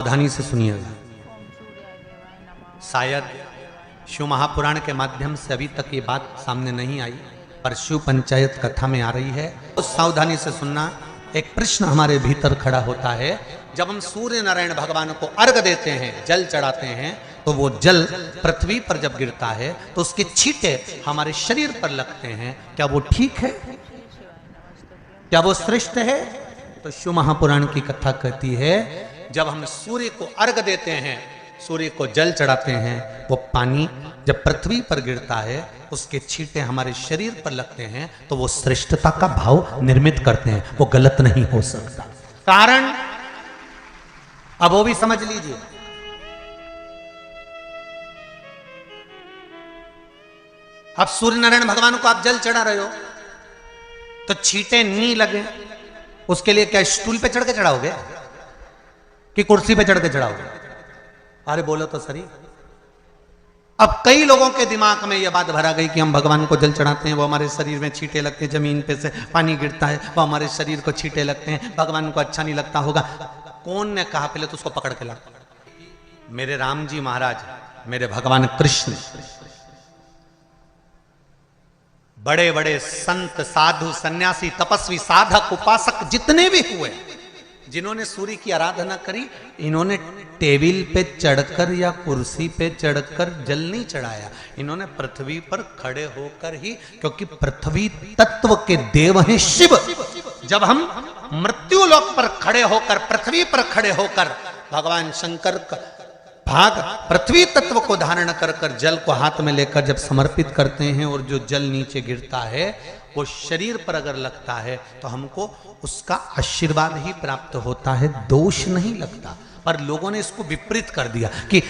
सावधानी से सुनिएगा। शायद शिव महापुराण के माध्यम से अभी तक ये बात सामने नहीं आई, पर शिव पंचायत कथा में आ रही है। तो सावधानी से सुनना। एक प्रश्न हमारे भीतर खड़ा होता है, जब हम सूर्य नारायण भगवान को अर्घ देते हैं, जल चढ़ाते हैं, तो वो जल पृथ्वी पर जब गिरता है तो उसके छींटे हमारे शरीर पर लगते हैं। क्या वो ठीक है? क्या वो श्रेष्ठ है? तो शिव महापुराण की कथा कहती है, जब हम सूर्य को अर्घ देते हैं, सूर्य को जल चढ़ाते हैं, वो पानी जब पृथ्वी पर गिरता है, उसके छींटे हमारे शरीर पर लगते हैं, तो वो श्रेष्ठता का भाव निर्मित करते हैं। वो गलत नहीं हो सकता। कारण अब वो भी समझ लीजिए। अब सूर्य नारायण भगवान को आप जल चढ़ा रहे हो तो छींटे नहीं लगे, उसके लिए क्या स्टूल पे चढ़ के चढ़ाओगे कि कुर्सी पे चढ़ के चढ़ाओगे? अरे बोलो तो सही। अब कई लोगों के दिमाग में यह बात भरा गई कि हम भगवान को जल चढ़ाते हैं, वो हमारे शरीर में छींटे लगते हैं, जमीन पे से पानी गिरता है, वो हमारे शरीर को छींटे लगते हैं, भगवान को अच्छा नहीं लगता होगा। कौन ने कहा? पहले तो उसको पकड़ के ला। मेरे राम जी महाराज, मेरे भगवान कृष्ण, बड़े बड़े संत, साधु, सन्यासी, तपस्वी, साधक, उपासक जितने भी हुए, जिन्होंने सूर्य की आराधना करी, इन्होंने टेबल पे चढ़कर या कुर्सी पे चढ़कर जल नहीं चढ़ाया। इन्होंने पृथ्वी पर खड़े होकर ही, क्योंकि पृथ्वी तत्व के देव हैं शिव। जब हम मृत्यु लोक पर खड़े होकर, पृथ्वी पर खड़े होकर भगवान शंकर का भाग पृथ्वी तत्व को धारण कर कर जल को हाथ में लेकर जब समर्पित करते हैं, और जो जल नीचे गिरता है वो शरीर पर अगर लगता है तो हमको उसका आशीर्वाद ही प्राप्त होता है, दोष नहीं लगता। पर लोगों ने इसको विपरीत कर दिया। कि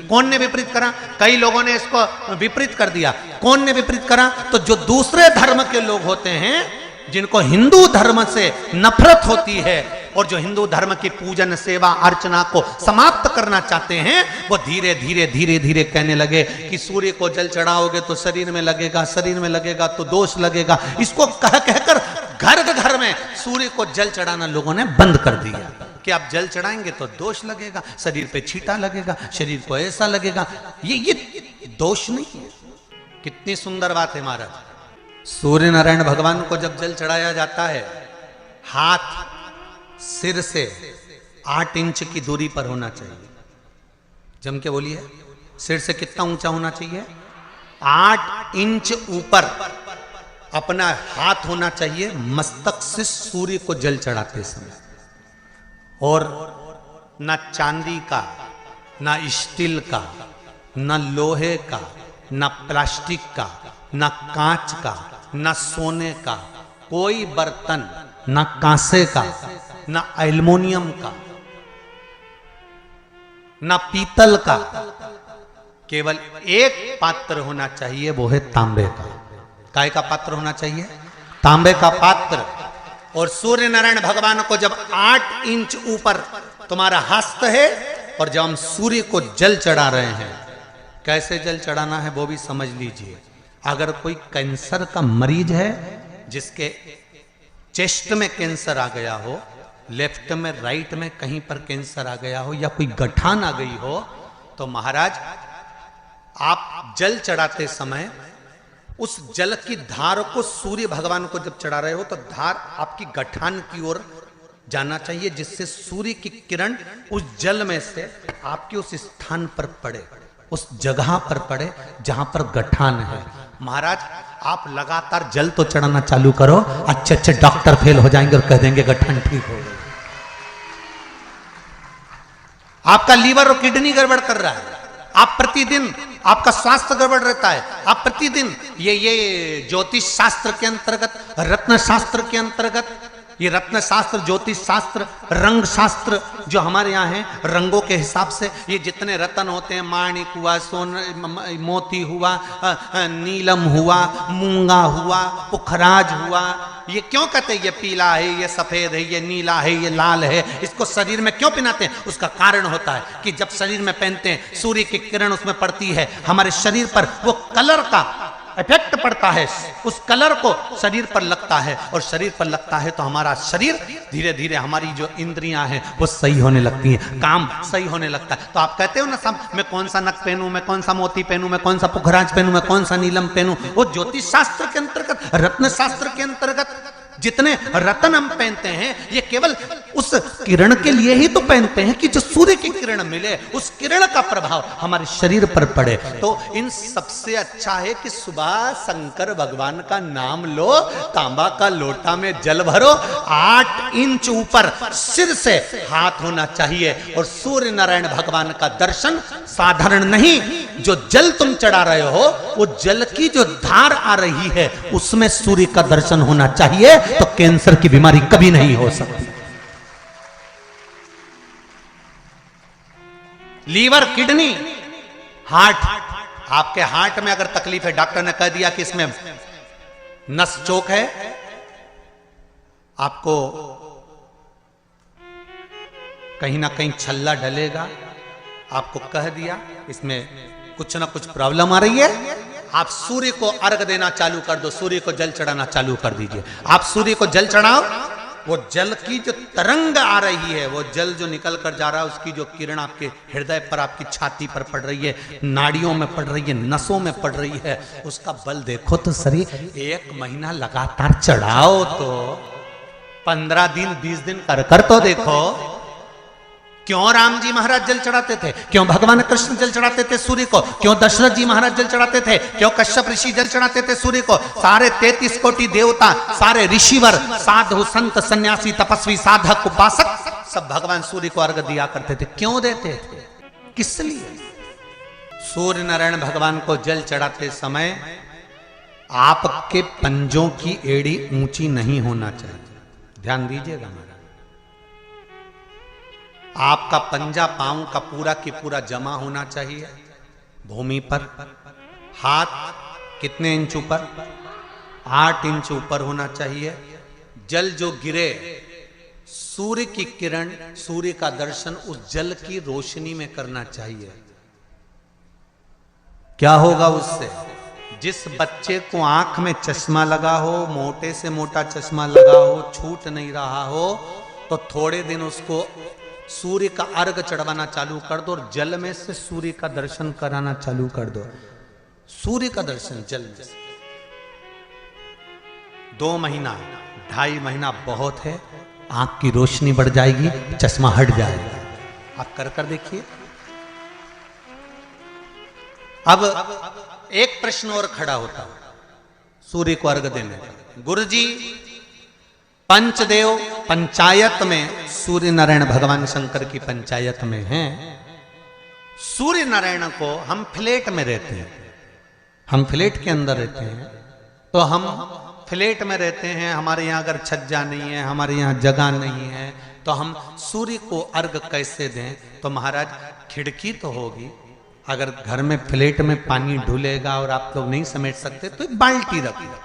कौन ने विपरीत करा? कई लोगों ने इसको विपरीत कर दिया। कौन ने विपरीत करा? तो जो दूसरे धर्म के लोग होते हैं, जिनको हिंदू धर्म से नफरत होती है और जो हिंदू धर्म की पूजन, सेवा, अर्चना को समाप्त करना चाहते हैं, वो धीरे धीरे धीरे धीरे कहने लगे कि सूर्य को जल चढ़ाओगे तो शरीर में लगेगा, शरीर में लगेगा तो दोष लगेगा। इसको कह कहकर घर घर में सूर्य को जल चढ़ाना लोगों ने बंद कर दिया कि आप जल चढ़ाएंगे तो दोष लगेगा, शरीर पे छींटा लगेगा, शरीर को ऐसा लगेगा। ये दोष नहीं है। कितनी सुंदर बात है महाराज। सूर्य नारायण भगवान को जब जल चढ़ाया जाता है, हाथ सिर से 8 इंच की दूरी पर होना चाहिए। जम के बोलिए, सिर से कितना ऊंचा होना चाहिए? 8 इंच ऊपर अपना हाथ होना चाहिए मस्तक से सूर्य को जल चढ़ाते समय। और ना चांदी का, ना स्टील का, ना लोहे का, ना प्लास्टिक का, ना कांच का, ना सोने का कोई बर्तन, ना कांसे का, ना एल्युमिनियम का, ना पीतल का, केवल एक पात्र होना चाहिए, वो है तांबे का। काय का पात्र होना चाहिए? तांबे का पात्र। और सूर्य नारायण भगवान को जब 8 इंच ऊपर तुम्हारा हस्त है, और जब हम सूर्य को जल चढ़ा रहे हैं, कैसे जल चढ़ाना है वो भी समझ लीजिए। अगर कोई कैंसर का मरीज है, जिसके चेस्ट में कैंसर आ गया हो, लेफ्ट में, राइट में कहीं पर कैंसर आ गया हो, या कोई गठान आ गई हो, तो महाराज आप जल चढ़ाते समय उस जल की धार को सूर्य भगवान को जब चढ़ा रहे हो, तो धार आपकी गठान की ओर जाना चाहिए, जिससे सूर्य की किरण उस जल में से आपके उस स्थान पर पड़े, उस जगह पर पड़े जहां पर गठान है। महाराज आप लगातार जल तो चढ़ाना चालू करो, अच्छे अच्छे डॉक्टर फेल हो जाएंगे और कह देंगे गठान ठीक हो गई। आपका लीवर और किडनी गड़बड़ कर रहा है, आप प्रतिदिन, आपका स्वास्थ्य गड़बड़ रहता है, आप प्रतिदिन ये ज्योतिष शास्त्र के अंतर्गत, रत्न शास्त्र के अंतर्गत, ये रत्न शास्त्र, ज्योतिष शास्त्र, रंग शास्त्र जो हमारे यहाँ है, रंगों के हिसाब से ये जितने रत्न होते हैं, माणिक हुआ, मोती हुआ, नीलम हुआ, मूंगा हुआ, पुखराज हुआ, ये क्यों कहते हैं ये पीला है, ये सफेद है, ये नीला है, ये लाल है, इसको शरीर में क्यों पहनाते हैं? उसका कारण होता है कि जब शरीर में पहनते हैं, सूर्य की किरण उसमें पड़ती है, हमारे शरीर पर वो कलर का इफेक्ट पड़ता है, उस कलर को शरीर पर लगता है, और शरीर पर लगता है तो हमारा शरीर धीरे धीरे, हमारी जो इंद्रियां हैं वो सही होने लगती हैं, काम सही होने लगता है। तो आप कहते हो ना सब, मैं कौन सा नक पहनूं, मैं कौन सा मोती पहनूं, मैं कौन सा पुखराज पहनूं, मैं कौन सा नीलम पहनूं, वो ज्योतिष शास्त्र के अंतर्गत, रत्न शास्त्र के अंतर्गत जितने रत्न हम पहनते हैं ये केवल उस किरण के लिए ही तो पहनते हैं कि जो सूर्य की किरण मिले, उस किरण का प्रभाव हमारे शरीर पर पड़े। तो इन सबसे अच्छा है कि सुबह शंकर भगवान का नाम लो, तांबा का लोटा में जल भरो, 8 इंच ऊपर सिर से हाथ होना चाहिए, और सूर्य नारायण भगवान का दर्शन साधारण नहीं, जो जल तुम चढ़ा रहे हो वो जल की जो धार आ रही है उसमें सूर्य का दर्शन होना चाहिए, तो कैंसर की बीमारी कभी नहीं हो सकती। लीवर, किडनी, हार्ट, आपके हार्ट में अगर तकलीफ है, डॉक्टर ने कह दिया कि इसमें नस चोक है, आपको कहीं ना कहीं छल्ला डलेगा, आपको कह दिया इसमें कुछ ना कुछ प्रॉब्लम आ रही है, आप सूर्य को अर्घ देना चालू कर दो, सूर्य को जल चढ़ाना चालू कर दीजिए। आप सूर्य को जल चढ़ाओ, वो जल की जो तरंग आ रही है, वो जल जो निकल कर जा रहा है, उसकी जो किरण आपके हृदय पर, आपकी छाती पर पड़ रही है, नाड़ियों में पड़ रही है, नसों में पड़ रही है, उसका बल देखो तो सही। 1 महीना लगातार चढ़ाओ तो 15 दिन 20 दिन कर तो देखो। क्यों राम जी महाराज जल चढ़ाते थे, क्यों भगवान कृष्ण जल चढ़ाते थे सूर्य को, क्यों दशरथ जी महाराज जल चढ़ाते थे, क्यों कश्यप ऋषि जल चढ़ाते थे सूर्य को, सारे 33 कोटि देवता, सारे ऋषिवर, साधु संत सन्यासी तपस्वी साधक उपासक सब भगवान सूर्य को अर्घ दिया करते थे। क्यों देते थे, किस लिए? सूर्य नारायण भगवान को जल चढ़ाते समय आपके पंजों की एड़ी ऊंची नहीं होना चाहिए, ध्यान दीजिएगा। आपका पंजा पांव का पूरा की पूरा जमा होना चाहिए भूमि पर। हाथ कितने इंच ऊपर? 8 इंच ऊपर होना चाहिए। जल जो गिरे, सूर्य की किरण, सूर्य का दर्शन उस जल की रोशनी में करना चाहिए। क्या होगा उससे? जिस बच्चे को आंख में चश्मा लगा हो, मोटे से मोटा चश्मा लगा हो, छूट नहीं रहा हो, तो थोड़े दिन उसको सूर्य का अर्घ चढ़वाना चालू कर दो, और जल में से सूर्य का दर्शन कराना चालू कर दो। सूर्य का दर्शन जल में से 2 महीना 2.5 महीना बहुत है, आंख की रोशनी बढ़ जाएगी, चश्मा हट जाएगा। आप कर देखिए। अब एक प्रश्न और खड़ा होता है सूर्य को अर्घ देने का। गुरुजी, पंचदेव पंचायत में सूर्य नारायण भगवान शंकर की पंचायत में हैं। सूर्य नारायण को हम फ्लैट में रहते हैं, हम फ्लैट के अंदर रहते हैं, तो हम फ्लैट में रहते हैं, हमारे यहाँ अगर छज्जा नहीं है, हमारे यहाँ जगह नहीं है, तो हम सूर्य को अर्घ कैसे दें? तो महाराज खिड़की तो होगी, अगर घर में फ्लैट में पानी ढुलेगा और आप लोग नहीं समेट सकते तो एक बाल्टी रख लो,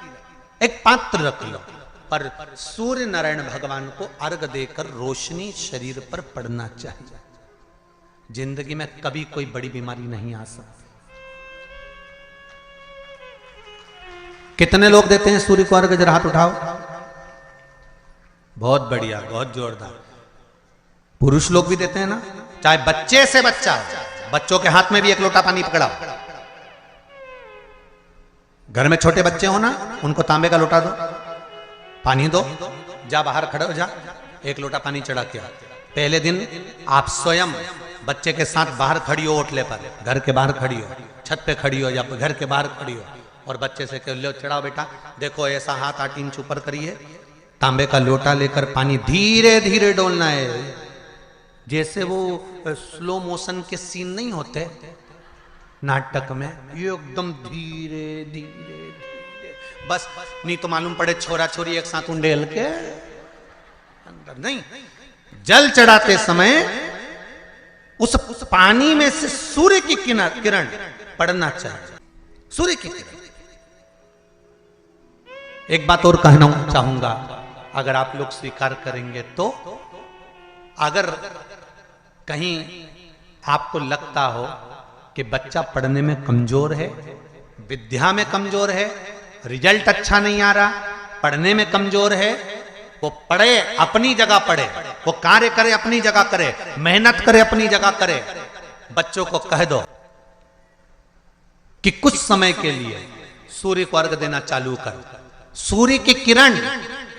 एक पात्र रख लो, पर सूर्य नारायण भगवान को अर्घ देकर रोशनी शरीर पर पड़ना चाहिए। जिंदगी में कभी कोई बड़ी बीमारी नहीं आ सकती। कितने लोग देते हैं सूर्य को अर्घ? जरा हाथ उठाओ। बहुत बढ़िया, बहुत जोरदार। पुरुष लोग भी देते हैं ना, चाहे बच्चे से बच्चा, बच्चों के हाथ में भी 1 लोटा पानी पकड़ाओ। घर में छोटे बच्चे हो ना, उनको तांबे का लोटा दो, पानी दो, जा बाहर खड़े हो जा, 1 लोटा पानी चढ़ा के आ। पहले दिन आप स्वयं बच्चे के साथ बाहर खड़ी हो, ओटले पर, घर के बाहर खड़ी हो, छत पे खड़ी हो या घर के बाहर खड़ी हो, और बच्चे से कह लो चढ़ाओ बेटा, देखो ऐसा हाथ 8 इंच ऊपर करिए, तांबे का लोटा लेकर पानी धीरे धीरे डोलना है। जैसे वो स्लो मोशन के सीन नहीं होते नाटक में, ये एकदम धीरे धीरे, बस नहीं तो मालूम पड़े छोरा छोरी एक साथ उंडेल के अंदर। नहीं, जल चढ़ाते समय उस पानी में से सूर्य की किरण पड़ना चाहिए, सूर्य की किरण। एक बात और कहना चाहूंगा, अगर आप लोग स्वीकार करेंगे तो, अगर कहीं आपको लगता हो कि बच्चा पढ़ने में कमजोर है, विद्या में कमजोर है, रिजल्ट अच्छा नहीं आ रहा, पढ़ने में कमजोर है, वो पढ़े अपनी जगह पढ़े, वो कार्य करे अपनी जगह करे, मेहनत करे अपनी जगह करे। बच्चों को कह दो कि कुछ समय के लिए सूर्य को अर्घ देना चालू कर। सूर्य की किरण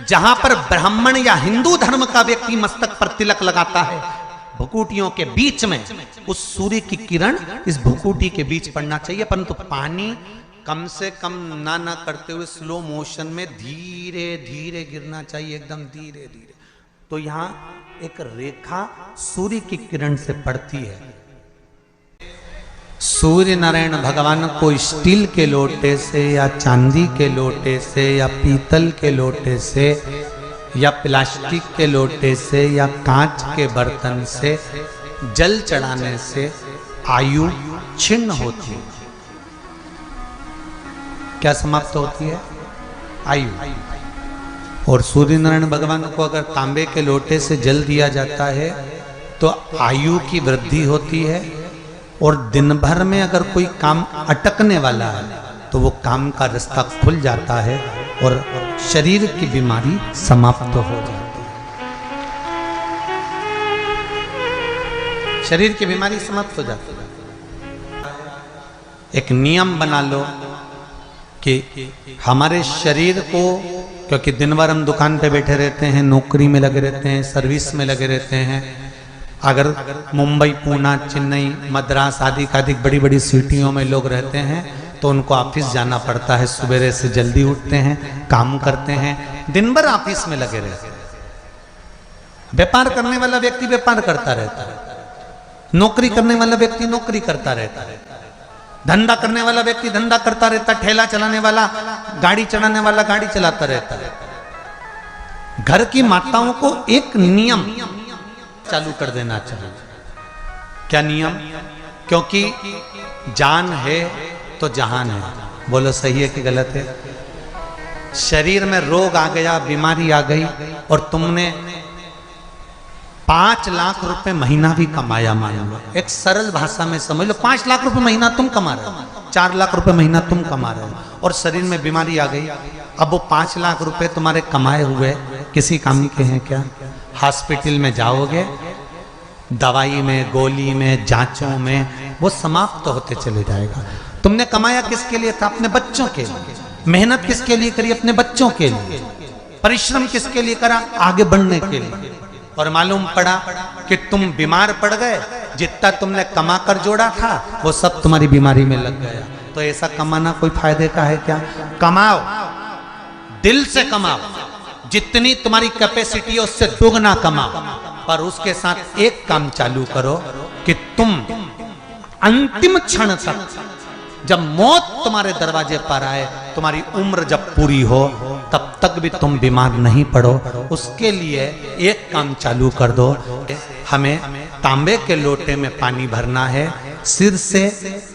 जहां पर ब्राह्मण या हिंदू धर्म का व्यक्ति मस्तक पर तिलक लगाता है, भुकुटियों के बीच में उस सूर्य की किरण इस भुकुटी के बीच पड़ना चाहिए, परंतु पानी कम से कम ना करते हुए स्लो मोशन में धीरे धीरे गिरना चाहिए, एकदम धीरे धीरे। तो यहां एक रेखा सूर्य की किरण से पड़ती है। सूर्य नारायण भगवान को स्टील के लोटे से या चांदी के लोटे से या पीतल के लोटे से या प्लास्टिक के लोटे से या कांच के बर्तन से जल चढ़ाने से आयु छिन्न होती है। क्या समाप्त होती है? आयु। और सूर्य नारायण भगवान को अगर तांबे के लोटे से जल दिया जाता है तो आयु की वृद्धि होती है, और दिन भर में अगर कोई काम अटकने वाला है तो वो काम का रास्ता खुल जाता है और शरीर की बीमारी समाप्त हो जाती है। शरीर की बीमारी समाप्त हो जाती है। एक नियम बना लो कि हमारे शरीर को, क्योंकि दिन भर हम दुकान पे बैठे रहते हैं, नौकरी में लगे रहते हैं, सर्विस में लगे रहते हैं, अगर मुंबई, पूना, चेन्नई, मद्रास आदि का अधिक बड़ी बड़ी सिटियों में लोग रहते हैं तो उनको ऑफिस जाना पड़ता है। सवेरे से जल्दी उठते हैं, काम करते हैं, दिन भर ऑफिस में लगे रहते हैं। व्यापार करने वाला व्यक्ति व्यापार करता रहता है, नौकरी करने वाला व्यक्ति नौकरी करता रहता है, धंधा करने वाला व्यक्ति धंधा करता रहता है, ठेला चलाने वाला, गाड़ी चलाने वाला गाड़ी चलाता रहता है। घर की माताओं को एक नियम चालू कर देना चाहिए। क्या नियम? क्योंकि जान है तो जहान है। बोलो सही है कि गलत है? शरीर में रोग आ गया, बीमारी आ गई और तुमने 5 लाख रुपए महीना भी कमाया, मान लो, एक सरल भाषा में समझ लो, 5 लाख रुपए महीना तुम कमा रहे हो, 4 लाख रुपए महीना तुम कमा रहे हो, और शरीर में बीमारी आ गई। अब वो 5 लाख रुपए तुम्हारे कमाए हुए किसी काम के हैं क्या? हॉस्पिटल में जाओगे, दवाई में, गोली में, जांचों में वो समाप्त होते चले जाएगा। तुमने कमाया किसके लिए था? अपने बच्चों के लिए। मेहनत किसके लिए करी? अपने बच्चों के लिए। परिश्रम किसके लिए करा? आगे बढ़ने के लिए। और मालूम पड़ा कि तुम बीमार पड़ गए, जितना तुमने कमा कर जोड़ा था वो सब तुम्हारी बीमारी में लग गया। तो ऐसा कमाना कोई फायदे का है क्या? कमाओ, दिल से कमाओ, जितनी तुम्हारी कैपेसिटी है उससे दोगुना कमाओ, पर उसके साथ एक काम चालू करो कि तुम अंतिम क्षण तक, जब मौत तुम्हारे दरवाजे पर आए, तुम्हारी उम्र जब पूरी हो, तब तक भी तुम बीमार नहीं पड़ो। उसके लिए एक काम चालू कर दो। हमें तांबे के लोटे में पानी भरना है, सिर से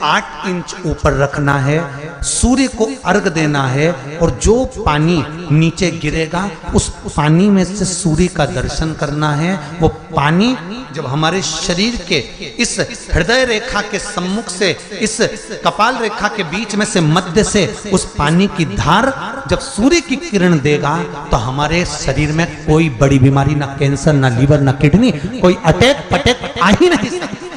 8 इंच ऊपर रखना है, सूर्य को अर्घ देना है, और जो पानी नीचे गिरेगा उस पानी में से सूर्य का दर्शन करना है। वो पानी जब हमारे शरीर के इस हृदय रेखा के सम्मुख से, इस कपाल रेखा के बीच में से, मध्य से उस पानी की धार जब सूर्य की किरण देगा तो हमारे शरीर में कोई बड़ी बीमारी, ना कैंसर, ना लीवर, ना किडनी, कोई अटैक पटैक आ ही नहीं सकती।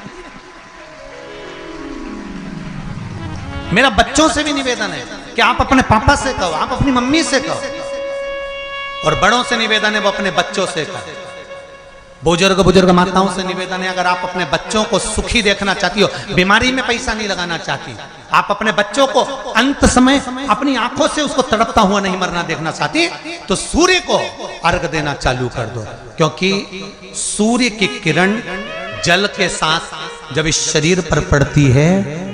मेरा बच्चों से भी निवेदन है कि आप अपने पापा से कहो, आप अपनी मम्मी से कहो, और बड़ों से निवेदन है वो अपने बच्चों से कहो। बुजुर्ग माताओं से निवेदन है, अगर आप अपने बच्चों को सुखी देखना चाहती हो, बीमारी में पैसा नहीं लगाना चाहती, आप अपने बच्चों को अंत समय अपनी आंखों से उसको तड़पता हुआ नहीं मरना देखना चाहती, तो सूर्य को अर्घ देना चालू कर दो। क्योंकि सूर्य की किरण जल के साथ जब इस शरीर पर पड़ती है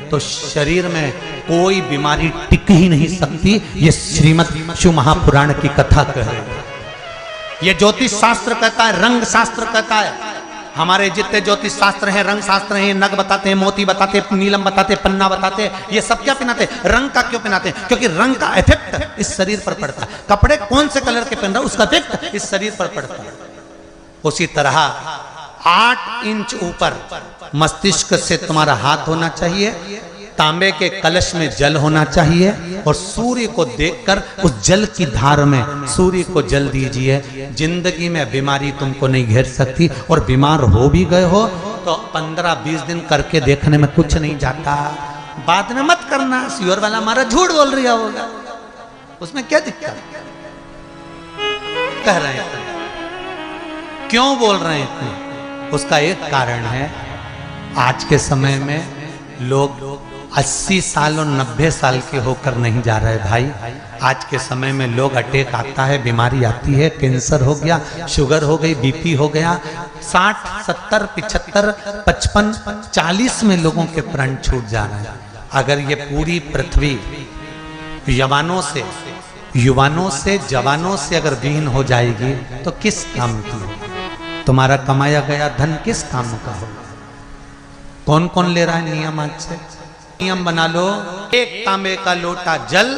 तो शरीर में कोई बीमारी टिक ही नहीं सकती। ये श्रीमद् शिव महापुराण की कथा कह रही है। ये ज्योतिष शास्त्र कहता है, रंग शास्त्र कहता है। हमारे जितने ज्योतिष शास्त्र हैं, रंग शास्त्र हैं, नग बताते हैं, मोती बताते हैं, नीलम बताते हैं, पन्ना बताते हैं, ये सब क्या पहनाते हैं? रंग का क्यों पहनाते हैं? क्योंकि रंग का इफेक्ट इस शरीर पर पड़ता है। कपड़े कौन से कलर के पहन रहा है उसका इफेक्ट इस शरीर पर पड़ता है। उसी तरह 8 इंच ऊपर मस्तिष्क से तुम्हारा हाथ होना चाहिए, तांबे के कलश में जल होना चाहिए और सूर्य को देखकर उस जल की धार में सूर्य को जल दीजिए। जिंदगी में बीमारी तुमको नहीं घेर सकती, और बीमार हो भी गए हो तो 15-20 दिन करके देखने में कुछ नहीं जाता। बाद में मत करना, श्योर वाला हमारा झूठ बोल रहा होगा, उसमें क्या दिक्कत कह रहे हैं, क्यों बोल रहे हैं? उसका एक कारण है, आज के समय में लोग 80 साल और 90 साल के होकर नहीं जा रहे भाई। आज के समय में लोग अटैक आता है, बीमारी आती है, कैंसर हो गया, शुगर हो गई, बीपी हो गया, 60, 70, 75, 55, 40 में लोगों के प्राण छूट जा रहे हैं। अगर ये पूरी पृथ्वी युवानों से जवानों से अगर विहीन हो जाएगी तो किस काम की हो? तुम्हारा कमाया गया धन किस काम का हो? कौन कौन ले रहा है नियम? आज से नियम बना लो, एक तांबे का लोटा जल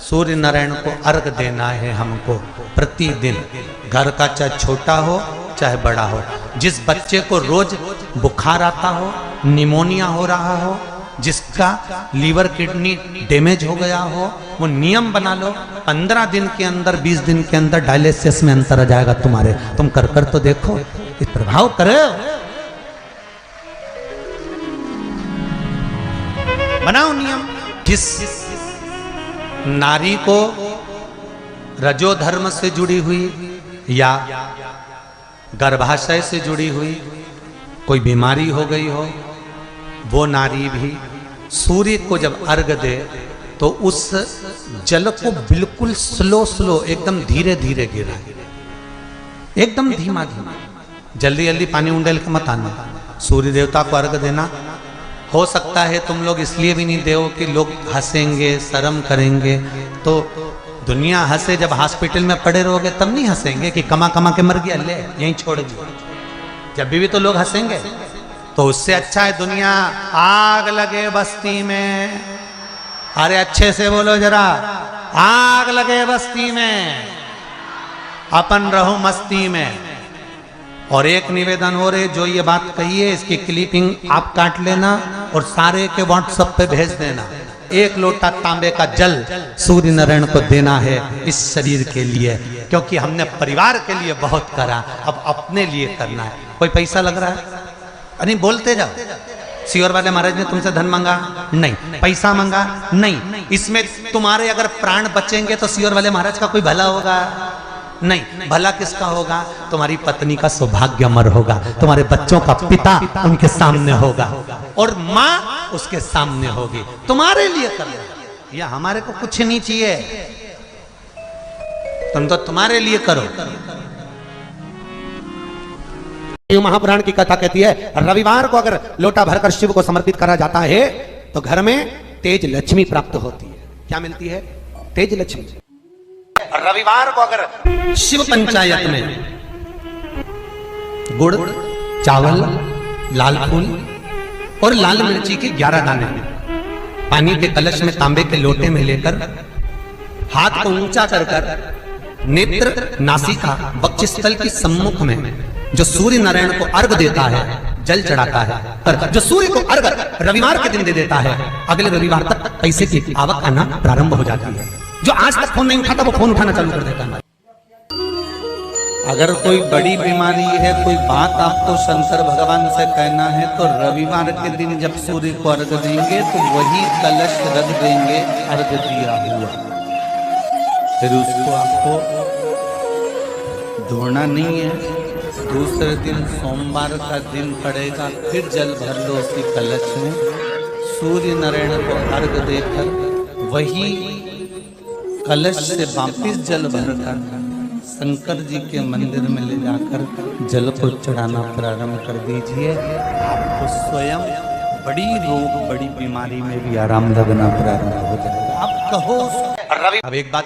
सूर्य नारायण को अर्घ देना है हमको प्रतिदिन। घर का चाहे छोटा हो चाहे बड़ा हो, जिस बच्चे को रोज बुखार आता हो, निमोनिया हो रहा हो, जिसका लीवर किडनी डैमेज हो गया हो, वो नियम बना लो, 15 दिन के अंदर 20 दिन के अंदर डायलिसिस में अंतर आ जाएगा तुम्हारे। तुम कर तो देखो, इस प्रभाव करो, बनाओ नियम। जिस नारी को रजो धर्म से जुड़ी हुई या गर्भाशय से जुड़ी हुई कोई बीमारी हो गई हो, वो नारी भी सूर्य को जब अर्घ दे तो उस जल को बिल्कुल स्लो एकदम धीरे धीरे गिरा, एकदम धीमा धीमा, जल्दी जल्दी पानी उंडेल के मत आना। सूर्य देवता को अर्घ देना। हो सकता है तुम लोग इसलिए भी नहीं दो कि लोग हंसेंगे, शर्म करेंगे, तो दुनिया हंसे, जब हॉस्पिटल में पड़े रहोगे तब नहीं हंसेंगे कि कमा कमा के मर गया, ले यहीं छोड़ दिया। जब भी तो लोग हंसेंगे। तो उससे अच्छा है दुनिया आग लगे बस्ती में, अरे अच्छे से बोलो जरा, आग लगे बस्ती में, अपन रहो मस्ती में। और एक निवेदन हो रहे, जो ये बात कही है इसकी क्लिपिंग आप काट लेना और सारे के व्हाट्सएप पे भेज देना। 1 लोटा तांबे का जल सूर्य नारायण को देना है इस शरीर के लिए, क्योंकि हमने परिवार के लिए बहुत करा, अब अपने लिए करना है। कोई पैसा लग रहा है? अरे बोलते जाओ। सियोर वाले महाराज ने तुमसे धन मांगा? नहीं। पैसा मांगा? नहीं। इसमें तुम्हारे अगर प्राण बचेंगे तो सियोर वाले महाराज का कोई भला होगा? नहीं। भला किसका होगा? तुम्हारी पत्नी का सौभाग्य अमर होगा, तुम्हारे बच्चों का पिता उनके सामने होगा और माँ उसके सामने होगी। तुम्हारे लिए कर लो, या हमारे को कुछ नहीं चाहिए, तुम तो तुम्हारे लिए करो। महापुराण की कथा कहती है, रविवार को अगर लोटा भरकर शिव को समर्पित करा जाता है तो घर में तेज लक्ष्मी प्राप्त होती है। क्या मिलती है? तेज लक्ष्मी। रविवार को अगर शिव पंचायत में गुड़, चावल, लाल फूल और लाल मिर्ची के 11 दाने पानी के कलश में तांबे के लोटे में लेकर हाथ को ऊंचा कर नेत्र, नासिका, वक्षस्थल के सम्मुख में जो सूर्य नारायण को अर्घ देता है, जल चढ़ाता है, पर जो सूर्य को अर्घ रविवार के दिन दे देता है, अगले रविवार तक पैसे की आवक आना प्रारंभ हो जाती है। जो आज तक फोन नहीं उठाता वो फोन उठाना चालू कर देता है। अगर कोई बड़ी बीमारी है, कोई बात आपको शंकर भगवान से कहना है, तो रविवार के दिन जब सूर्य को अर्घ देंगे तो वही कलश रख देंगे अर्घ दिया हुआ, फिर उसको आपको धोना नहीं है। दूसरे दिन सोमवार का दिन पड़ेगा, फिर जल भर लो उसी कलश में, सूर्य नारायण को अर्घ देकर वही कलश से वापिस जल भरकर शंकर जी के मंदिर में ले जाकर जल को चढ़ाना प्रारंभ कर दीजिए। आपको स्वयं बड़ी रोग, बड़ी बीमारी में भी आराम लगना प्रारंभ हो जाएगा। आप कहो। अब एक बात